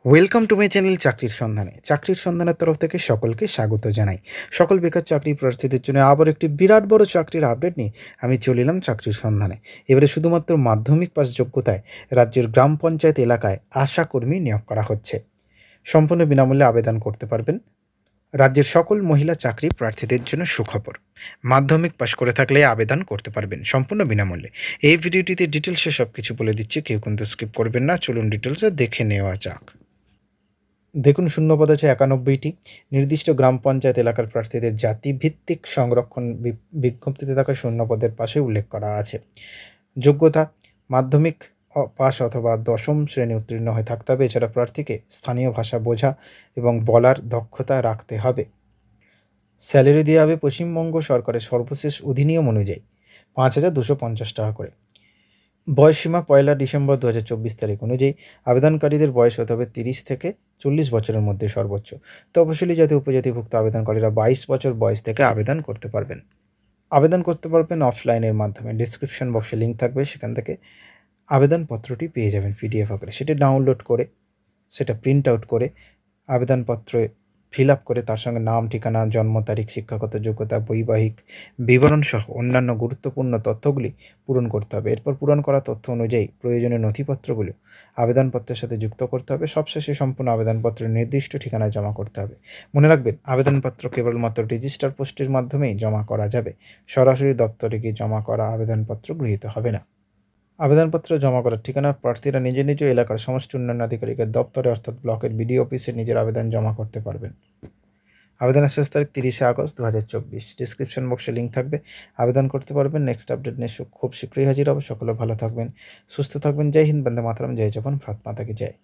Welcome to my channel চাকরির সন্ধানে। চাকরির সন্ধানের তরফ থেকে সকলকে স্বাগত জানাই। সকল বেকার চাকরি প্রার্থীদের জন্য আবার একটি বিরাট বড় চাকরির আপডেট নিয়ে আমি চলে এলাম চাকরির সন্ধানে। এবারে শুধুমাত্র মাধ্যমিক পাস যোগ্যতায় রাজ্যের গ্রাম পঞ্চায়েত এলাকায় আশা কর্মী নিয়োগ করা হচ্ছে। সম্পূর্ণ বিনামূল্যে আবেদন করতে পারবেন। রাজ্যের সকল মহিলা চাকরি প্রার্থীদের জন্য সুখবর। মাধ্যমিক পাশ করে থাকলে আবেদন করতে পারবেন সম্পূর্ণ বিনামূল্যে। এই ভিডিওটিতে ডিটেলসে সব কিছু বলে দিচ্ছি, কেউ কিন্তু স্কিপ করবেন না। চলুন ডিটেলসে দেখে নেওয়া যাক। দেখুন, শূন্যপদ আছে 91টি। নির্দিষ্ট গ্রাম পঞ্চায়েত এলাকার প্রার্থীদের জাতিভিত্তিক সংরক্ষণ বিজ্ঞপ্তিতে থাকা শূন্যপদের পাশে উল্লেখ করা আছে। যোগ্যতা: মাধ্যমিক পাস অথবা দশম শ্রেণী উত্তীর্ণ হয়ে থাকতে হবে। এছাড়া প্রার্থীকে স্থানীয় ভাষা বোঝা এবং বলার দক্ষতা রাখতে হবে। স্যালারি দেওয়া হবে পশ্চিমবঙ্গ সরকারের সর্বশেষ অধিনিয়ম অনুযায়ী 5,250 টাকা করে। বয়সসীমা 1 ডিসেম্বর 2024 তারিখ অনুযায়ী আবেদনকারীদের বয়স হতে হবে 30 থেকে 40 বছরের মধ্যে সর্বোচ্চ। তপশিলি জাতি উপজাতিভুক্ত আবেদনকারীরা 22 বছর বয়স থেকে আবেদন করতে পারবেন। আবেদন করতে পারবেন অফলাইনের মাধ্যমে। ডিসক্রিপশন বক্সে লিঙ্ক থাকবে, সেখান থেকে আবেদনপত্রটি পেয়ে যাবেন পিডিএফ আকারে। সেটা ডাউনলোড করে, সেটা প্রিন্ট আউট করে আবেদনপত্রে ফিল আপ করে তার সঙ্গে নাম, ঠিকানা, জন্ম তারিখ, শিক্ষাগত যোগ্যতা, বৈবাহিক বিবরণ সহ অন্যান্য গুরুত্বপূর্ণ তথ্যগুলি পূরণ করতে হবে। এরপর পূরণ করা তথ্য অনুযায়ী প্রয়োজনীয় নথিপত্রগুলো আবেদনপত্রের সাথে যুক্ত করতে হবে। সবশেষে সম্পূর্ণ আবেদনপত্রের নির্দিষ্ট ঠিকানায় জমা করতে হবে। মনে রাখবেন, আবেদনপত্র কেবলমাত্র রেজিস্টার পোস্টের মাধ্যমেই জমা করা যাবে। সরাসরি দপ্তরে গিয়ে জমা করা আবেদনপত্র গৃহীত হবে না। আবেদনপত্র জমা করার ঠিকানা: প্রার্থীরা নিজ নিজ এলাকার সমষ্টি উন্নয়ন আধিকারিকের দপ্তরে অর্থাৎ ব্লকের বিডিও অফিসে নিজের আবেদন জমা করতে পারবেন। আবেদনের শেষ তারিখ 30শে আগস্ট 2024। ডিসক্রিপশন বক্সে লিঙ্ক থাকবে, আবেদন করতে পারবেন। নেক্সট আপডেট নিয়ে খুব শীঘ্রই হাজির হব। সকলে ভালো থাকবেন, সুস্থ থাকবেন। জয় হিন্দ, বন্দে মাতরম, জয় জওয়ান, ভারত মাতা কি জয়।